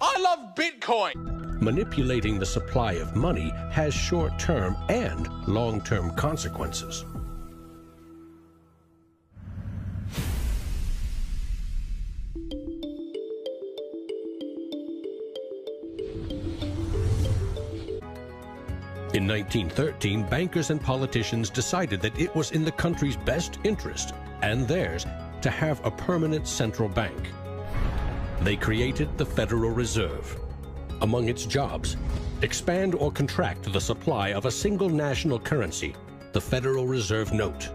I love Bitcoin. Manipulating the supply of money has short-term and long-term consequences. In 1913, bankers and politicians decided that it was in the country's best interest, and theirs, to have a permanent central bank. They created the Federal Reserve. Among its jobs, expand or contract the supply of a single national currency, the Federal Reserve note.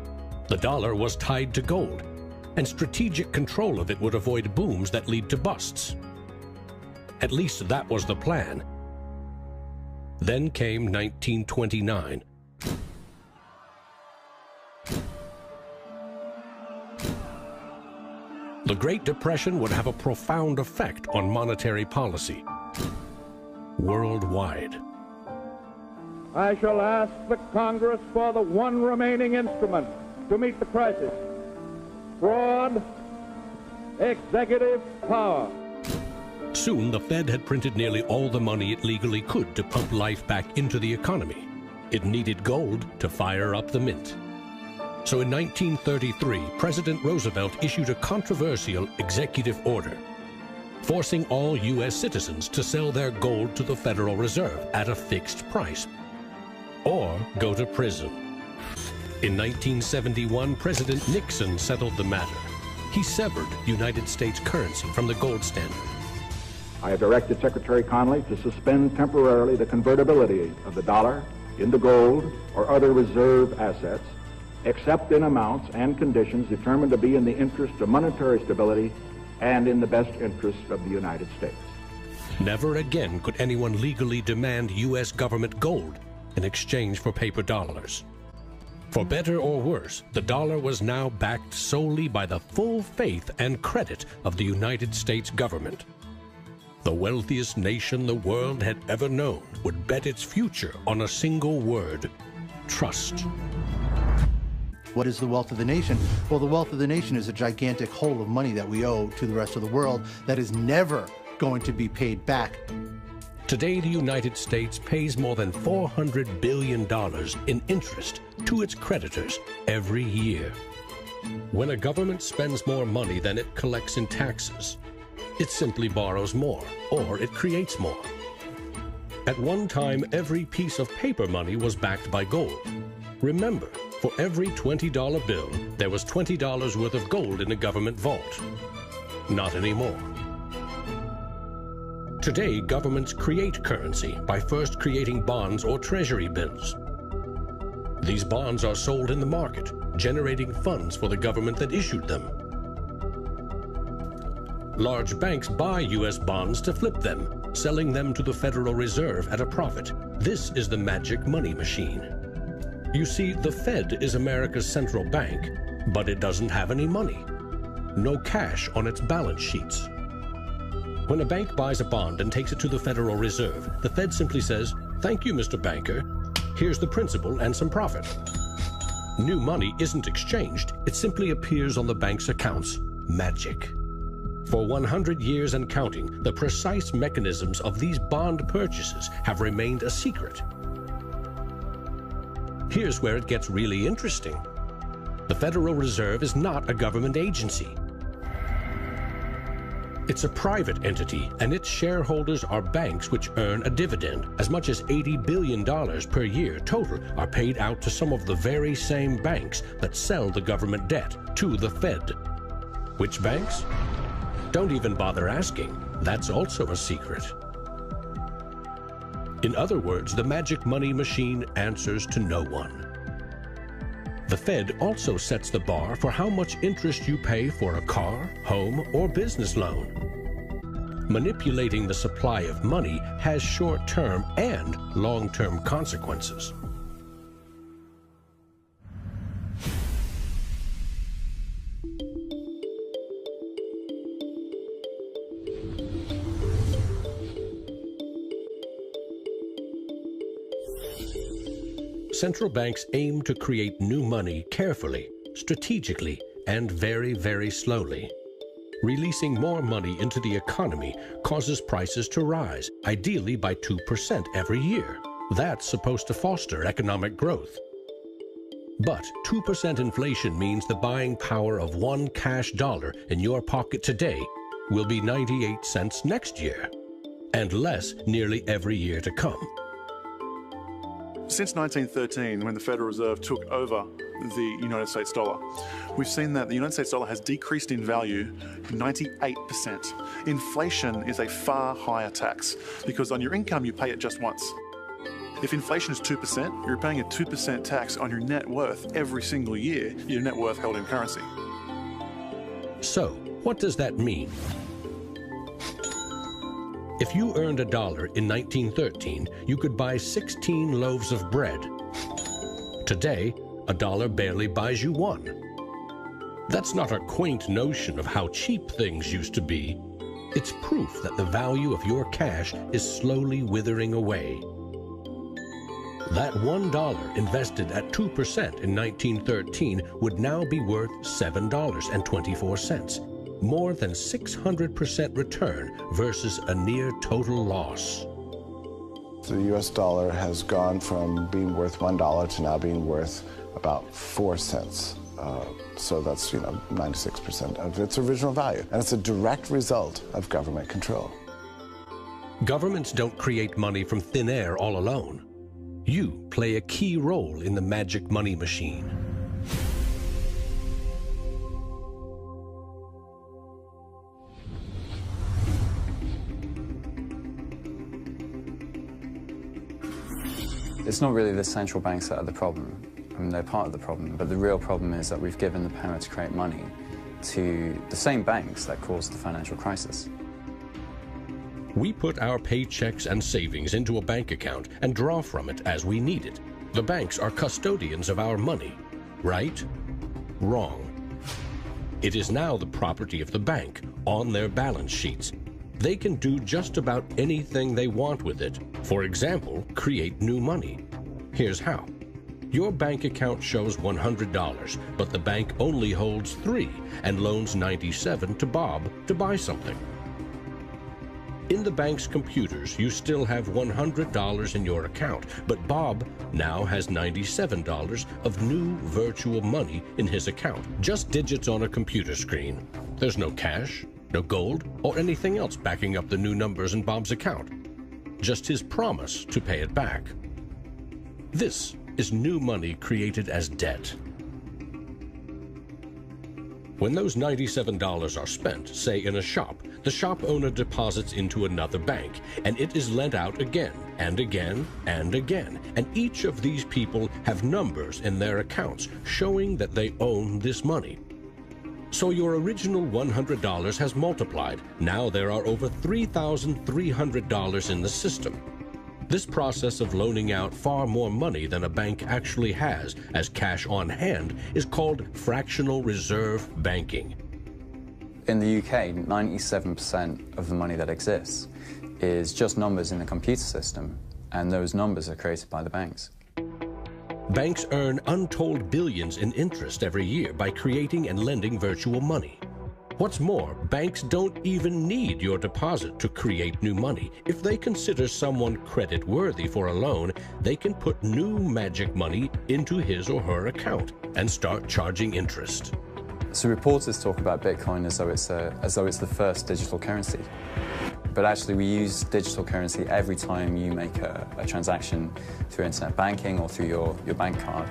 The dollar was tied to gold, and strategic control of it would avoid booms that lead to busts. At least that was the plan. Then came 1929. The Great Depression would have a profound effect on monetary policy worldwide. I shall ask the Congress for the one remaining instrument to meet the crisis: broad executive power. Soon, the Fed had printed nearly all the money it legally could to pump life back into the economy. It needed gold to fire up the mint. So in 1933, President Roosevelt issued a controversial executive order, forcing all U.S. citizens to sell their gold to the Federal Reserve at a fixed price, or go to prison. In 1971, President Nixon settled the matter. He severed United States currency from the gold standard. I have directed Secretary Connally to suspend temporarily the convertibility of the dollar into gold or other reserve assets, except in amounts and conditions determined to be in the interest of monetary stability and in the best interest of the United States. Never again could anyone legally demand U.S. government gold in exchange for paper dollars. For better or worse, the dollar was now backed solely by the full faith and credit of the United States government. The wealthiest nation the world had ever known would bet its future on a single word: trust. What is the wealth of the nation? Well, the wealth of the nation is a gigantic hole of money that we owe to the rest of the world that is never going to be paid back. Today, the United States pays more than $400 billion in interest to its creditors every year. When a government spends more money than it collects in taxes, it simply borrows more, or it creates more. At one time, every piece of paper money was backed by gold. Remember, for every $20 bill, there was $20 worth of gold in a government vault. Not anymore. Today, governments create currency by first creating bonds or treasury bills. These bonds are sold in the market, generating funds for the government that issued them. Large banks buy U.S. bonds to flip them, selling them to the Federal Reserve at a profit. This is the magic money machine. You see, the Fed is America's central bank, but it doesn't have any money. No cash on its balance sheets. When a bank buys a bond and takes it to the Federal Reserve, the Fed simply says, "Thank you, Mr. Banker. Here's the principal and some profit." New money isn't exchanged. It simply appears on the bank's accounts. Magic. For 100 years and counting, the precise mechanisms of these bond purchases have remained a secret. Here's where it gets really interesting. The Federal Reserve is not a government agency. It's a private entity, and its shareholders are banks which earn a dividend. As much as $80 billion per year total are paid out to some of the very same banks that sell the government debt to the Fed. Which banks? Don't even bother asking. That's also a secret. In other words, the magic money machine answers to no one. The Fed also sets the bar for how much interest you pay for a car, home, or business loan. Manipulating the supply of money has short-term and long-term consequences. Central banks aim to create new money carefully, strategically, and very, very slowly. Releasing more money into the economy causes prices to rise, ideally by 2% every year. That's supposed to foster economic growth. But 2% inflation means the buying power of one cash dollar in your pocket today will be 98 cents next year, and less nearly every year to come. Since 1913, when the Federal Reserve took over the United States dollar, we've seen that the United States dollar has decreased in value 98%. Inflation is a far higher tax because on your income you pay it just once. If inflation is 2%, you're paying a 2% tax on your net worth every single year, your net worth held in currency. So, what does that mean? If you earned $1 in 1913, you could buy 16 loaves of bread. Today, $1 barely buys you one. That's not a quaint notion of how cheap things used to be. It's proof that the value of your cash is slowly withering away. That $1 invested at 2% in 1913 would now be worth $7.24. More than 600% return versus a near total loss. The US dollar has gone from being worth $1 to now being worth about 4 cents. So that's, 96% of its original value. And it's a direct result of government control. Governments don't create money from thin air all alone. You play a key role in the magic money machine. It's not really the central banks that are the problem. I mean, they're part of the problem, but the real problem is that we've given the power to create money to the same banks that caused the financial crisis. We put our paychecks and savings into a bank account and draw from it as we need it. The banks are custodians of our money, right? Wrong. It is now the property of the bank on their balance sheets. They can do just about anything they want with it. For example, create new money. Here's how. Your bank account shows $100, but the bank only holds $3 and loans $97 to Bob to buy something. In the bank's computers, you still have $100 in your account, but Bob now has $97 of new virtual money in his account. Just digits on a computer screen. There's no cash, no gold, or anything else backing up the new numbers in Bob's account. Just his promise to pay it back. This is new money created as debt. When those $97 are spent, say in a shop, the shop owner deposits into another bank, and it is lent out again, and again, and again. And each of these people have numbers in their accounts showing that they own this money. So your original $100 has multiplied. Now there are over $3,300 in the system. This process of loaning out far more money than a bank actually has as cash on hand is called fractional reserve banking. In the UK, 97% of the money that exists is just numbers in the computer system, and those numbers are created by the banks. Banks earn untold billions in interest every year by creating and lending virtual money. What's more, banks don't even need your deposit to create new money. If they consider someone credit-worthy for a loan, they can put new magic money into his or her account and start charging interest. So reporters talk about Bitcoin as though it's the first digital currency. But actually we use digital currency every time you make a transaction through internet banking or through your bank card.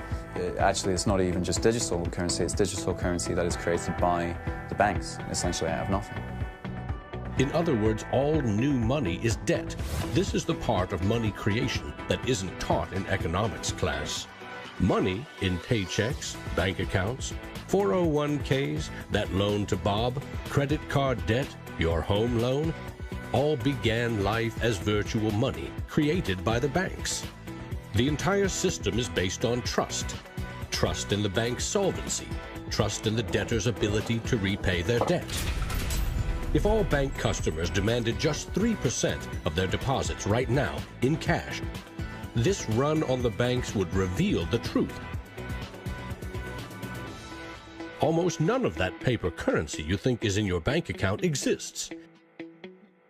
Actually, it's not even just digital currency, it's digital currency that is created by the banks, essentially out of nothing. In other words, all new money is debt. This is the part of money creation that isn't taught in economics class. Money in paychecks, bank accounts, 401ks, that loan to Bob, credit card debt, your home loan, all began life as virtual money created by the banks. The entire system is based on trust. Trust in the bank's solvency. Trust in the debtor's ability to repay their debt. If all bank customers demanded just 3% of their deposits right now in cash, this run on the banks would reveal the truth. Almost none of that paper currency you think is in your bank account exists.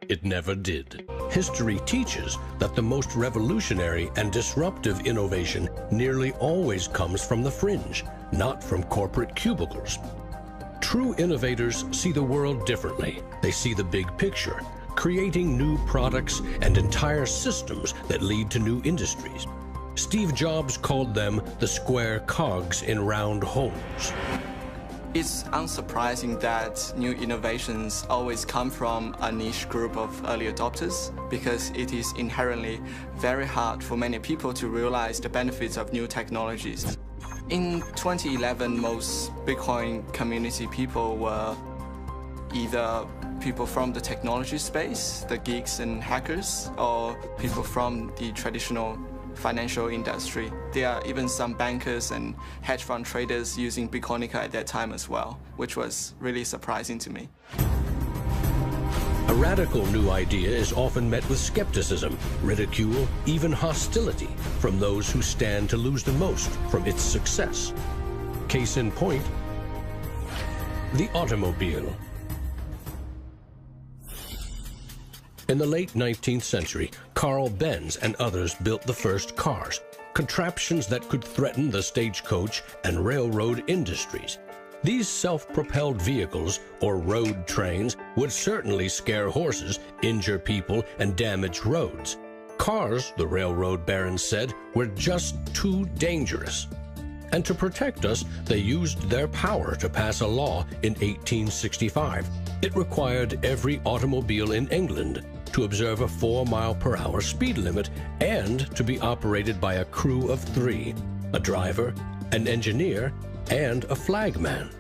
It never did. History teaches that the most revolutionary and disruptive innovation nearly always comes from the fringe, not from corporate cubicles. True innovators see the world differently. They see the big picture, creating new products and entire systems that lead to new industries. Steve Jobs called them the square cogs in round holes. It's unsurprising that new innovations always come from a niche group of early adopters, because it is inherently very hard for many people to realize the benefits of new technologies. In 2011, most Bitcoin community people were either people from the technology space, the geeks and hackers, or people from the traditional financial industry. There are even some bankers and hedge fund traders using Bitcoinica at that time as well, which was really surprising to me. A radical new idea is often met with skepticism, ridicule, even hostility from those who stand to lose the most from its success. Case in point, the automobile. In the late 19th century, Carl Benz and others built the first cars, contraptions that could threaten the stagecoach and railroad industries. These self-propelled vehicles, or road trains, would certainly scare horses, injure people, and damage roads. Cars, the railroad barons said, were just too dangerous. And to protect us, they used their power to pass a law in 1865. It required every automobile in England to observe a 4-mile-per-hour speed limit and to be operated by a crew of 3, a driver, an engineer, and a flagman.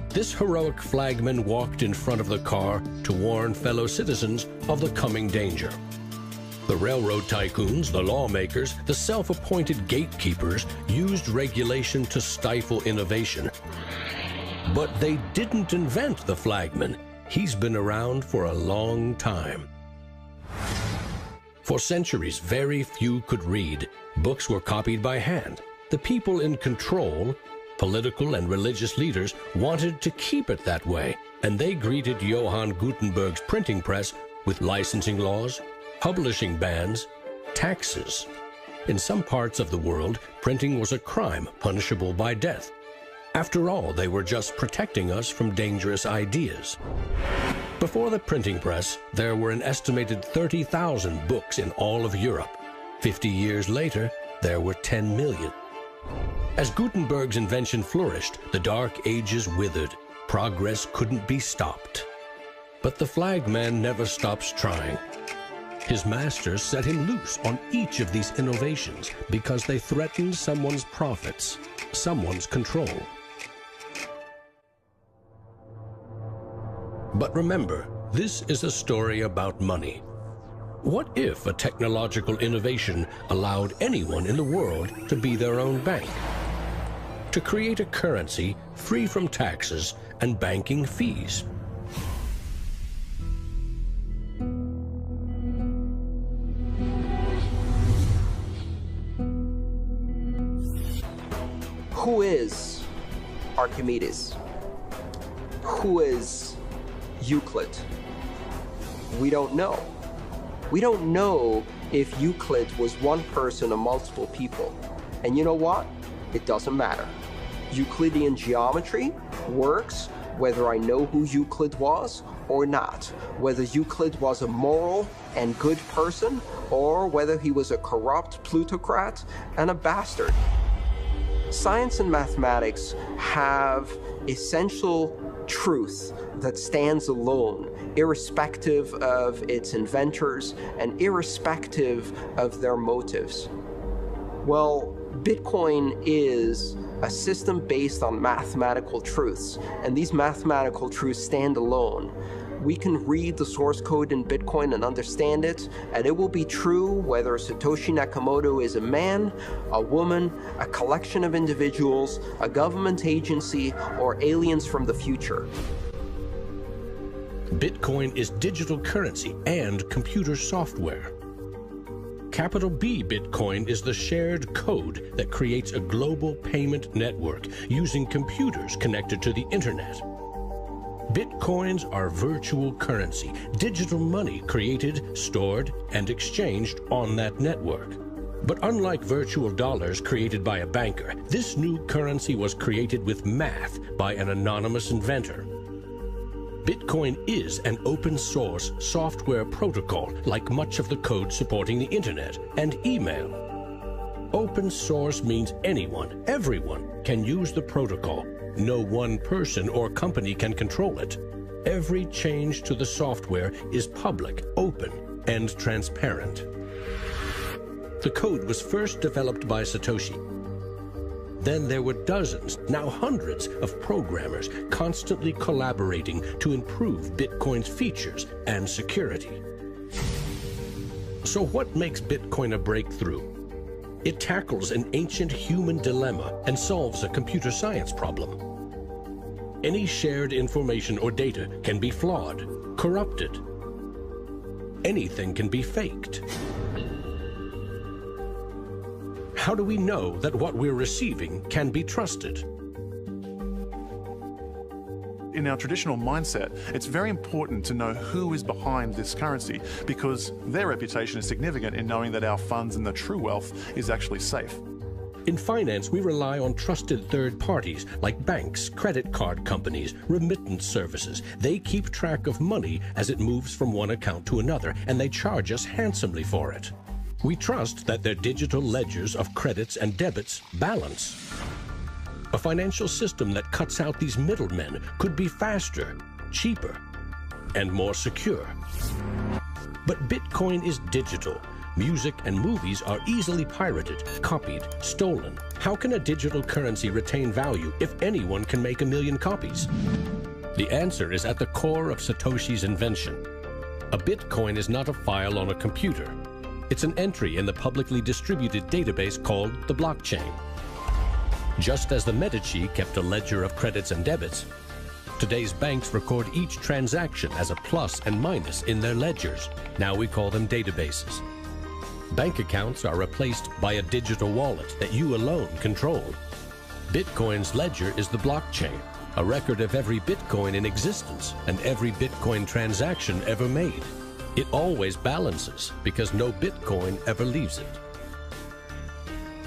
This heroic flagman walked in front of the car to warn fellow citizens of the coming danger. The railroad tycoons, the lawmakers, the self-appointed gatekeepers used regulation to stifle innovation. But they didn't invent the flagman. He's been around for a long time. For centuries, very few could read. Books were copied by hand. The people in control, political and religious leaders, wanted to keep it that way, and they greeted Johann Gutenberg's printing press with licensing laws, publishing bans, taxes. In some parts of the world, printing was a crime punishable by death. After all, they were just protecting us from dangerous ideas. Before the printing press, there were an estimated 30,000 books in all of Europe. 50 years later, there were 10 million. As Gutenberg's invention flourished, the Dark Ages withered. Progress couldn't be stopped. But the flagman never stops trying. His masters set him loose on each of these innovations because they threatened someone's profits, someone's control. But remember, this is a story about money. What if a technological innovation allowed anyone in the world to be their own bank? To create a currency free from taxes and banking fees? Who is Archimedes? Who is Euclid? We don't know. We don't know if Euclid was one person or multiple people. And you know what? It doesn't matter. Euclidean geometry works whether I know who Euclid was or not, whether Euclid was a moral and good person or whether he was a corrupt plutocrat and a bastard. Science and mathematics have essential truth that stands alone, irrespective of its inventors and irrespective of their motives. Well, Bitcoin is a system based on mathematical truths, and these mathematical truths stand alone. We can read the source code in Bitcoin and understand it, and it will be true whether Satoshi Nakamoto is a man, a woman, a collection of individuals, a government agency, or aliens from the future. Bitcoin is digital currency and computer software. Capital B Bitcoin is the shared code that creates a global payment network using computers connected to the internet. Bitcoins are virtual currency, digital money created, stored, and exchanged on that network. But unlike virtual dollars created by a banker, this new currency was created with math by an anonymous inventor. Bitcoin is an open-source software protocol like much of the code supporting the internet and email. Open source means anyone, everyone, can use the protocol. No one person or company can control it. Every change to the software is public, open, and transparent. The code was first developed by Satoshi. Then there were dozens, now hundreds, of programmers constantly collaborating to improve Bitcoin's features and security. So what makes Bitcoin a breakthrough? It tackles an ancient human dilemma and solves a computer science problem. Any shared information or data can be flawed, corrupted. Anything can be faked. How do we know that what we're receiving can be trusted? In our traditional mindset, it's very important to know who is behind this currency because their reputation is significant in knowing that our funds and the true wealth is actually safe. In finance, we rely on trusted third parties like banks, credit card companies, remittance services. They keep track of money as it moves from one account to another, and they charge us handsomely for it. We trust that their digital ledgers of credits and debits balance. A financial system that cuts out these middlemen could be faster, cheaper, and more secure. But Bitcoin is digital. Music and movies are easily pirated, copied, stolen. How can a digital currency retain value if anyone can make 1 million copies? The answer is at the core of Satoshi's invention. A Bitcoin is not a file on a computer. It's an entry in the publicly distributed database called the blockchain. Just as the Medici kept a ledger of credits and debits, today's banks record each transaction as a plus and minus in their ledgers. Now we call them databases. Bank accounts are replaced by a digital wallet that you alone control. Bitcoin's ledger is the blockchain, a record of every Bitcoin in existence and every Bitcoin transaction ever made. It always balances because no Bitcoin ever leaves it.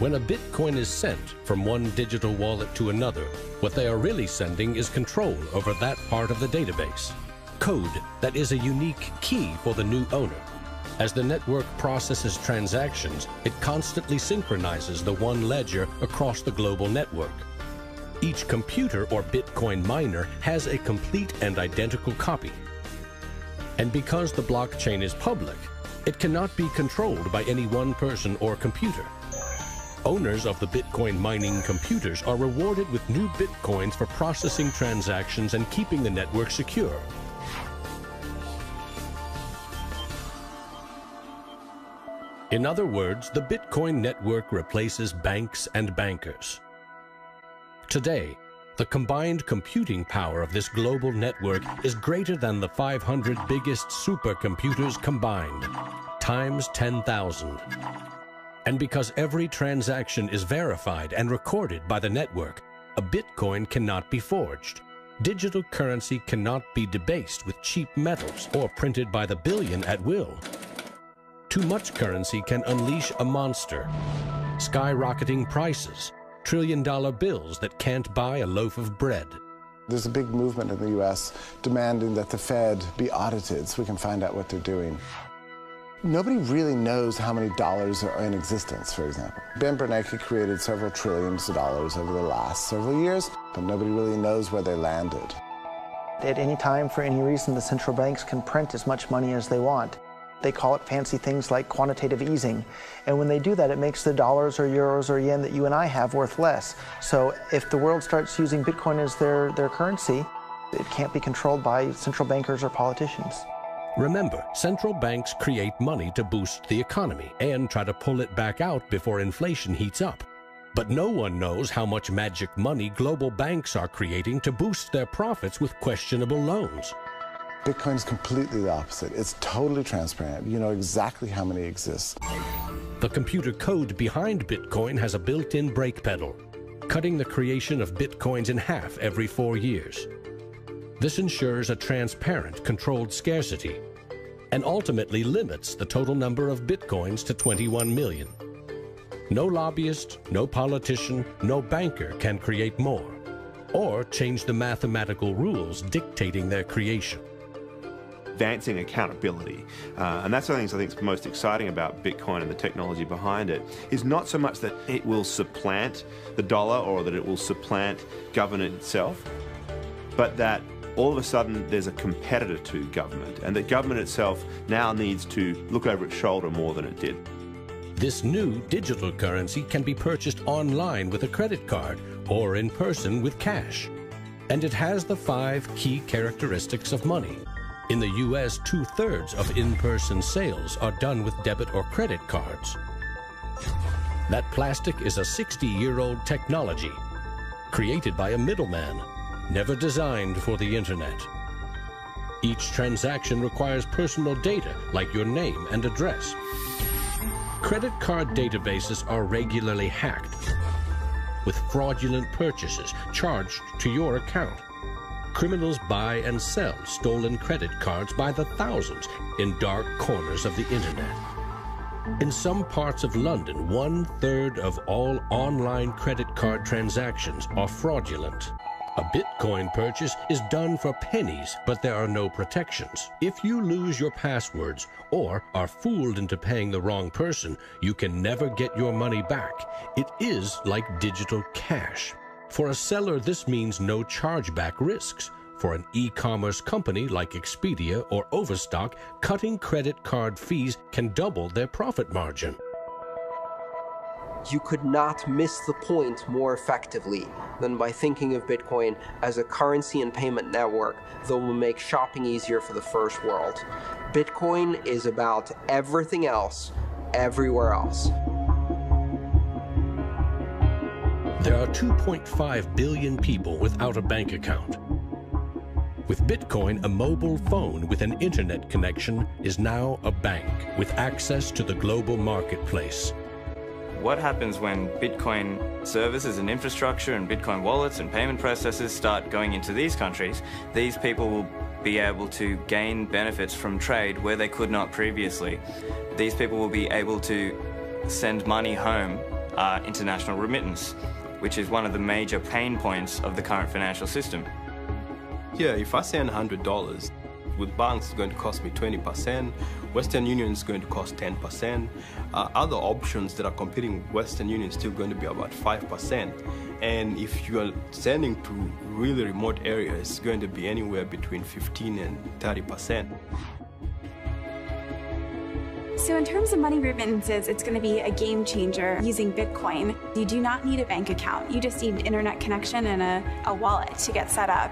When a Bitcoin is sent from one digital wallet to another, what they are really sending is control over that part of the database. Code that is a unique key for the new owner. As the network processes transactions, it constantly synchronizes the one ledger across the global network. Each computer or Bitcoin miner has a complete and identical copy. And because the blockchain is public, it cannot be controlled by any one person or computer. Owners of the Bitcoin mining computers are rewarded with new Bitcoins for processing transactions and keeping the network secure. In other words, the Bitcoin network replaces banks and bankers. Today, the combined computing power of this global network is greater than the 500 biggest supercomputers combined, times 10,000. And because every transaction is verified and recorded by the network, a Bitcoin cannot be forged. Digital currency cannot be debased with cheap metals or printed by the billion at will. Too much currency can unleash a monster, skyrocketing prices, trillion-dollar bills that can't buy a loaf of bread. There's a big movement in the U.S. demanding that the Fed be audited so we can find out what they're doing. Nobody really knows how many dollars are in existence, for example. Ben Bernanke created several trillions of dollars over the last several years, but nobody really knows where they landed. At any time, for any reason, the central banks can print as much money as they want. They call it fancy things like quantitative easing. And when they do that, it makes the dollars or euros or yen that you and I have worth less. So if the world starts using Bitcoin as their currency, it can't be controlled by central bankers or politicians. Remember, central banks create money to boost the economy and try to pull it back out before inflation heats up. But no one knows how much magic money global banks are creating to boost their profits with questionable loans. Bitcoin is completely the opposite. It's totally transparent. You know exactly how many exist. The computer code behind Bitcoin has a built-in brake pedal, cutting the creation of Bitcoins in half every 4 years. This ensures a transparent, controlled scarcity and ultimately limits the total number of Bitcoins to 21 million. No lobbyist, no politician, no banker can create more or change the mathematical rules dictating their creation. Advancing accountability. And that's one of the things I think is most exciting about Bitcoin and the technology behind it, is not so much that it will supplant the dollar or that it will supplant government itself, but that all of a sudden there's a competitor to government, and that government itself now needs to look over its shoulder more than it did. This new digital currency can be purchased online with a credit card or in person with cash. And it has the 5 key characteristics of money. In the US, 2/3 of in-person sales are done with debit or credit cards. That plastic is a 60-year-old technology, created by a middleman, never designed for the internet. Each transaction requires personal data, like your name and address. Credit card databases are regularly hacked, with fraudulent purchases charged to your account. Criminals buy and sell stolen credit cards by the thousands in dark corners of the internet. In some parts of London, 1/3 of all online credit card transactions are fraudulent. A Bitcoin purchase is done for pennies, but there are no protections. If you lose your passwords or are fooled into paying the wrong person, you can never get your money back. It is like digital cash. For a seller, this means no chargeback risks. For an e-commerce company like Expedia or Overstock, cutting credit card fees can double their profit margin. You could not miss the point more effectively than by thinking of Bitcoin as a currency and payment network that will make shopping easier for the first world. Bitcoin is about everything else, everywhere else. There are 2.5 billion people without a bank account. With Bitcoin, a mobile phone with an internet connection is now a bank with access to the global marketplace. What happens when Bitcoin services and infrastructure and Bitcoin wallets and payment processors start going into these countries? These people will be able to gain benefits from trade where they could not previously. These people will be able to send money home, international remittance, which is one of the major pain points of the current financial system. Yeah, if I send $100, with banks it's going to cost me 20%, Western Union is going to cost 10%, other options that are competing with Western Union is still going to be about 5%, and if you are sending to really remote areas, it's going to be anywhere between 15 and 30%. So in terms of money remittances, it's going to be a game changer using Bitcoin. You do not need a bank account. You just need internet connection and a wallet to get set up.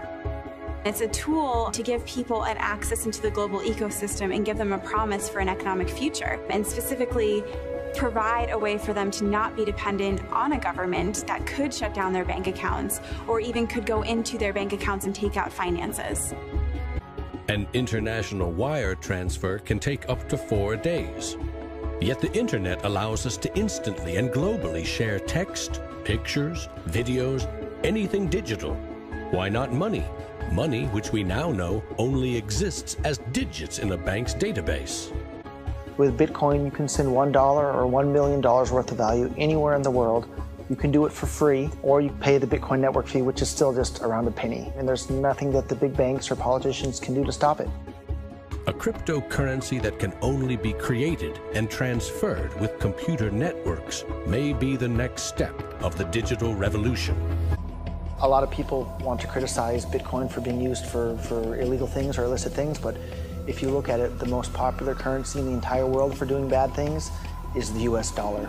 It's a tool to give people an access into the global ecosystem and give them a promise for an economic future, and specifically provide a way for them to not be dependent on a government that could shut down their bank accounts or even could go into their bank accounts and take out finances. An international wire transfer can take up to 4 days. Yet the internet allows us to instantly and globally share text, pictures, videos, anything digital. Why not money? Money, which we now know only exists as digits in a bank's database. With Bitcoin, you can send $1 or $1 million worth of value anywhere in the world. You can do it for free, or you pay the Bitcoin network fee, which is still just around a penny. And there's nothing that the big banks or politicians can do to stop it. A cryptocurrency that can only be created and transferred with computer networks may be the next step of the digital revolution. A lot of people want to criticize Bitcoin for being used for illegal things or illicit things, but if you look at it, the most popular currency in the entire world for doing bad things is the US dollar.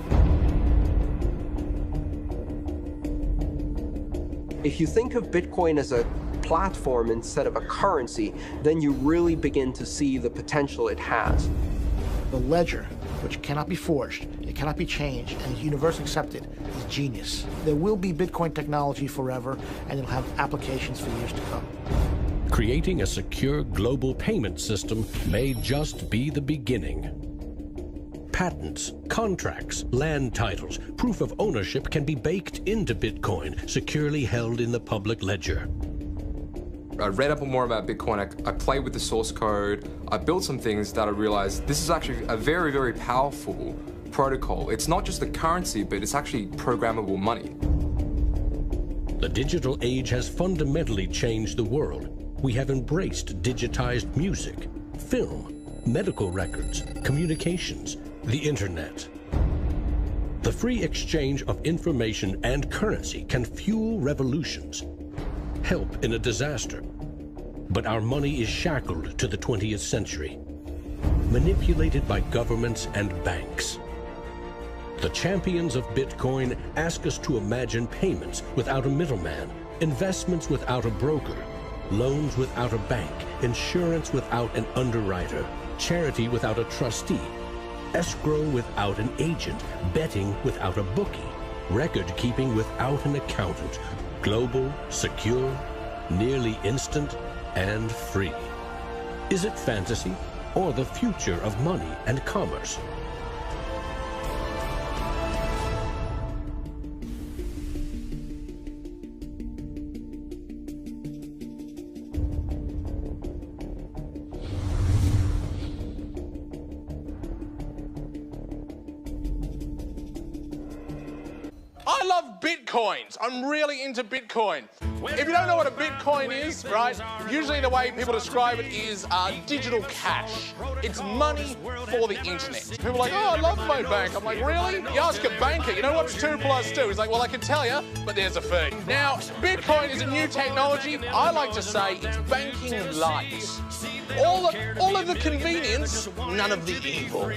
If you think of Bitcoin as a platform instead of a currency, then you really begin to see the potential it has. The ledger, which cannot be forged, it cannot be changed, and is universally accepted, is genius. There will be Bitcoin technology forever, and it'll have applications for years to come. Creating a secure global payment system may just be the beginning. Patents, contracts, land titles, proof of ownership can be baked into Bitcoin, securely held in the public ledger. I read up more about Bitcoin, I played with the source code, I built some things that I realized this is actually a very, very powerful protocol. It's not just a currency, but it's actually programmable money. The digital age has fundamentally changed the world. We have embraced digitized music, film, medical records, communications, the internet. The free exchange of information and currency can fuel revolutions, help in a disaster. But our money is shackled to the 20th century, manipulated by governments and banks. The champions of Bitcoin ask us to imagine payments without a middleman, investments without a broker, loans without a bank, insurance without an underwriter, charity without a trustee, escrow without an agent, betting without a bookie, record keeping without an accountant, global, secure, nearly instant, and free. Is it fantasy or the future of money and commerce? I love Bitcoins. I'm really into Bitcoin. If you don't know what a Bitcoin is, right, usually the way people describe it is digital cash. It's money for the internet. People are like, oh, I love my bank. I'm like, really? You ask a banker, you know what's 2 + 2? He's like, well, I can tell you, but there's a fee. Now, Bitcoin is a new technology. I like to say it's banking light. All of the convenience, none of the evil.